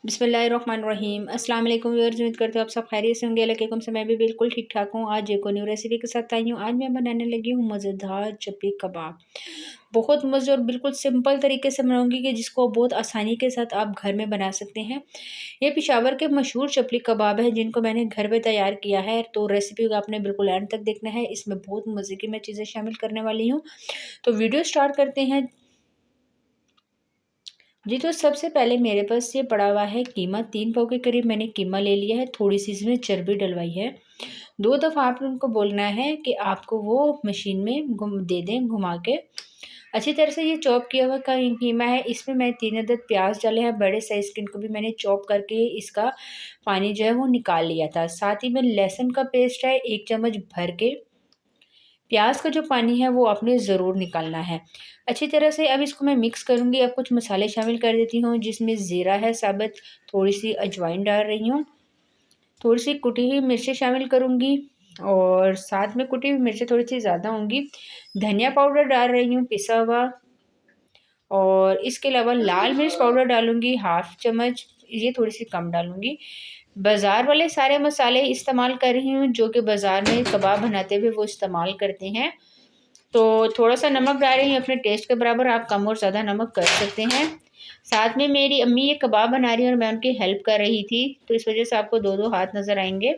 बिस्मिल्लाहिर्रहमानिर्रहीम। अस्सलाम वालेकुम व्यूअर्स, उम्मीद करते हो आप सब खैरियत से होंगे। अलैकुम से मैं भी बिल्कुल ठीक ठाक हूँ। आज एक और न्यू रेसिपी के साथ आई हूँ। आज मैं बनाने लगी हूँ मज़ेदार चपली कबाब। बहुत मज़े और बिल्कुल सिंपल तरीके से बनाऊंगी कि जिसको बहुत आसानी के साथ आप घर में बना सकते हैं। ये पेशावर के मशहूर चपली कबाब है जिनको मैंने घर पे तैयार किया है। तो रेसिपी को आपने बिल्कुल एंड तक देखना है। इसमें बहुत मज़े की मैं चीज़ें शामिल करने वाली हूँ। तो वीडियो स्टार्ट करते हैं जी। तो सबसे पहले मेरे पास ये पड़ा हुआ है कीमा। 3 पाव के करीब मैंने कीमा ले लिया है। थोड़ी सी इसमें चर्बी डलवाई है। 2 दफ़ा आपने उनको बोलना है कि आपको वो मशीन में दे दें घुमा के। अच्छी तरह से ये चॉप किया हुआ कीमा है। इसमें मैं 3 अदद प्याज डाले हैं बड़े साइज़ के। इनको भी मैंने चॉप करके इसका पानी जो है वो निकाल लिया था। साथ ही में लहसुन का पेस्ट है 1 चम्मच भर के। प्याज का जो पानी है वो आपने ज़रूर निकालना है अच्छी तरह से। अब इसको मैं मिक्स करूँगी। अब कुछ मसाले शामिल कर देती हूँ जिसमें ज़ीरा है साबुत, थोड़ी सी अजवाइन डाल रही हूँ, थोड़ी सी कुटी हुई मिर्चें शामिल करूँगी और साथ में कुटी हुई मिर्चें थोड़ी सी ज़्यादा होंगी। धनिया पाउडर डाल रही हूँ पिसा हुआ, और इसके अलावा लाल मिर्च पाउडर डालूँगी 1/2 चम्मच, ये थोड़ी सी कम डालूँगी। बाज़ार वाले सारे मसाले इस्तेमाल कर रही हूँ जो कि बाज़ार में कबाब बनाते हुए वो इस्तेमाल करते हैं। तो थोड़ा-सा नमक डाल रही हूँ अपने टेस्ट के बराबर, आप कम और ज़्यादा नमक कर सकते हैं। साथ में मेरी अम्मी ये कबाब बना रही है और मैं उनकी हेल्प कर रही थी, तो इस वज़ह से आपको 2-2 हाथ नज़र आएँगे।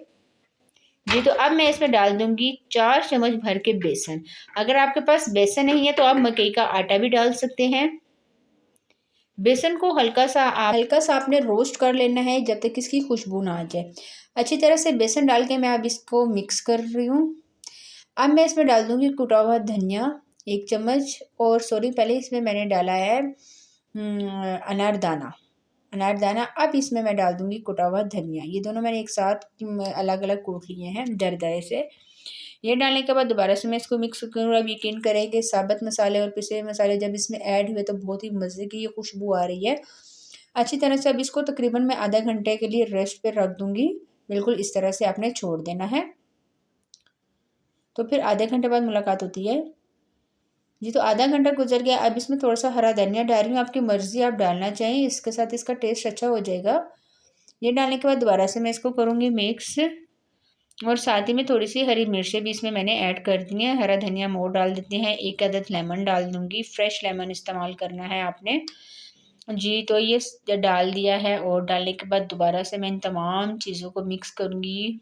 जी, तो अब मैं इसमें डाल दूँगी 4 चम्मच भर के बेसन। अगर आपके पास बेसन नहीं है तो आप मकई का आटा भी डाल सकते हैं। बेसन को हल्का सा आपने रोस्ट कर लेना है जब तक इसकी खुशबू ना आ जाए। अच्छी तरह से बेसन डाल के मैं अब इसको मिक्स कर रही हूँ। अब मैं इसमें डाल दूँगी कुटा हुआ धनिया 1 चम्मच, और सॉरी पहले इसमें मैंने डाला है अनारदाना। अब इसमें मैं डाल दूँगी कुटा हुआ धनिया। ये दोनों मैंने एक साथ अलग-अलग कूट लिए हैं दरदरे से। ये डालने के बाद दोबारा से मैं इसको मिक्स करूँ। अब यकीन करें कि साबुत मसाले और पिसे हुए मसाले जब इसमें ऐड हुए तो बहुत ही मज़े की ये खुशबू आ रही है। अच्छी तरह से अब इसको तकरीबन मैं आधा घंटे के लिए रेस्ट पे रख दूँगी। बिल्कुल इस तरह से आपने छोड़ देना है। तो फिर आधे घंटे बाद मुलाकात होती है। जी, तो आधा घंटा गुजर गया। अब इसमें थोड़ा सा हरा धनिया डाल रही हूँ, आपकी मर्ज़ी आप डालना चाहें, इसके साथ इसका टेस्ट अच्छा हो जाएगा। ये डालने के बाद दोबारा से मैं इसको करूँगी मिक्स, और साथ ही में थोड़ी सी हरी मिर्चें भी इसमें मैंने ऐड कर दी हैं। हरा धनिया मोड़ डाल देते हैं। 1 अदद लेमन डाल दूँगी, फ्रेश लेमन इस्तेमाल करना है आपने। जी, तो ये डाल दिया है, और डालने के बाद दोबारा से मैं इन तमाम चीज़ों को मिक्स करूँगी।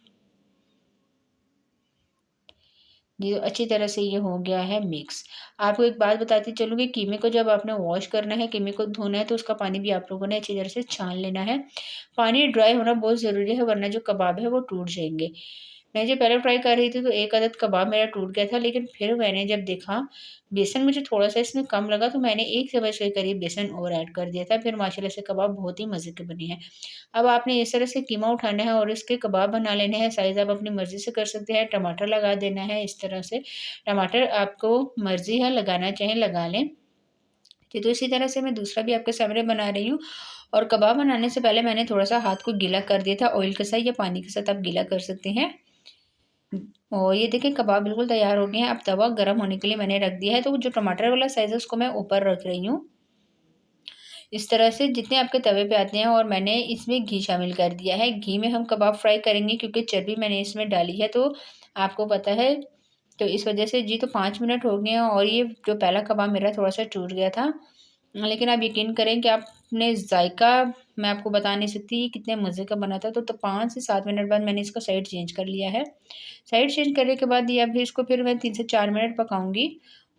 ये अच्छी तरह से ये हो गया है मिक्स। आपको एक बात बताती चलूँ कि कीमे को जब आपने वॉश करना है, कीमे को धोना है, तो उसका पानी भी आप लोगों ने अच्छी तरह से छान लेना है। पानी ड्राई होना बहुत ज़रूरी है, वरना जो कबाब है वो टूट जाएँगे। मैं जब पहले ट्राई कर रही थी तो 1 अदद कबाब मेरा टूट गया था, लेकिन फिर मैंने जब देखा बेसन मुझे थोड़ा-सा इसमें कम लगा तो मैंने 1 चम्मच के करीब बेसन और ऐड कर दिया था। फिर माशाल्लाह से कबाब बहुत ही मज़े के बने हैं। अब आपने इस तरह से कीमा उठाना है और इसके कबाब बना लेने हैं। साइज़ आप अपनी मर्ज़ी से कर सकते हैं। टमाटर लगा देना है इस तरह से। टमाटर आपको मर्ज़ी है, लगाना चाहें लगा लें। जी, तो इसी तरह से मैं दूसरा भी आपके सामने बना रही हूँ, और कबाब बनाने से पहले मैंने थोड़ा-सा हाथ को गीला कर दिया था ऑयल के साथ या पानी के साथ आप गीला कर सकते हैं। और ये देखिए कबाब बिल्कुल तैयार हो गए हैं। अब तवा गर्म होने के लिए मैंने रख दिया है, तो जो टमाटर वाला साइज़ है उसको मैं ऊपर रख रही हूँ। इस तरह से जितने आपके तवे पे आते हैं, और मैंने इसमें घी शामिल कर दिया है। घी में हम कबाब फ्राई करेंगे क्योंकि चर्बी मैंने इसमें डाली है, तो आपको पता है, तो इस वजह से। जी, तो 5 मिनट हो गए हैं, और ये जो पहला कबाब मेरा थोड़ा-सा टूट गया था। लेकिन आप यकीन करें कि आपने ज़ायका मैं आपको बता नहीं सकती कितने मज़े का बना था। तो 5 से 7 मिनट बाद मैंने इसका साइड चेंज कर लिया है। साइड चेंज करने के बाद ये अभी इसको फिर मैं 3 से 4 मिनट पकाऊँगी,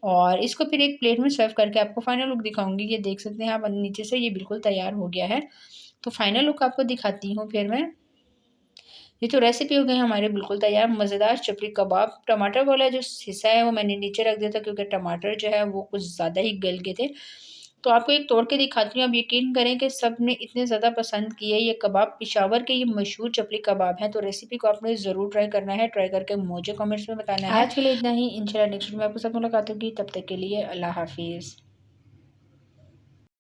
और इसको फिर एक प्लेट में सर्व करके आपको फाइनल लुक दिखाऊँगी। ये देख सकते हैं आप नीचे से, ये बिल्कुल तैयार हो गया है। तो फाइनल लुक आपको दिखाती हूँ फिर मैं। ये तो रेसिपी हो गई हमारे बिल्कुल तैयार, मज़ेदार चपली कबाब। टमाटर वाला जो हिस्सा है वो मैंने नीचे रख दिया था क्योंकि टमाटर जो है वो कुछ ज़्यादा ही गल गए थे। तो आपको एक तोड़ के दिखाती हूँ। आप यकीन करें कि सब ने इतने ज़्यादा पसंद किए ये कबाब। पेशावर के ये मशहूर चपली कबाब हैं, तो रेसिपी को आपने ज़रूर ट्राई करना है। ट्राई करके मुझे कमेंट्स में बताना है। आज के लिए इतना ही। इंशाल्लाह नेक्स्ट वीडियो में आपके साथ मुलाकात होगी। तब तक के लिए अल्लाह हाफ़िज़।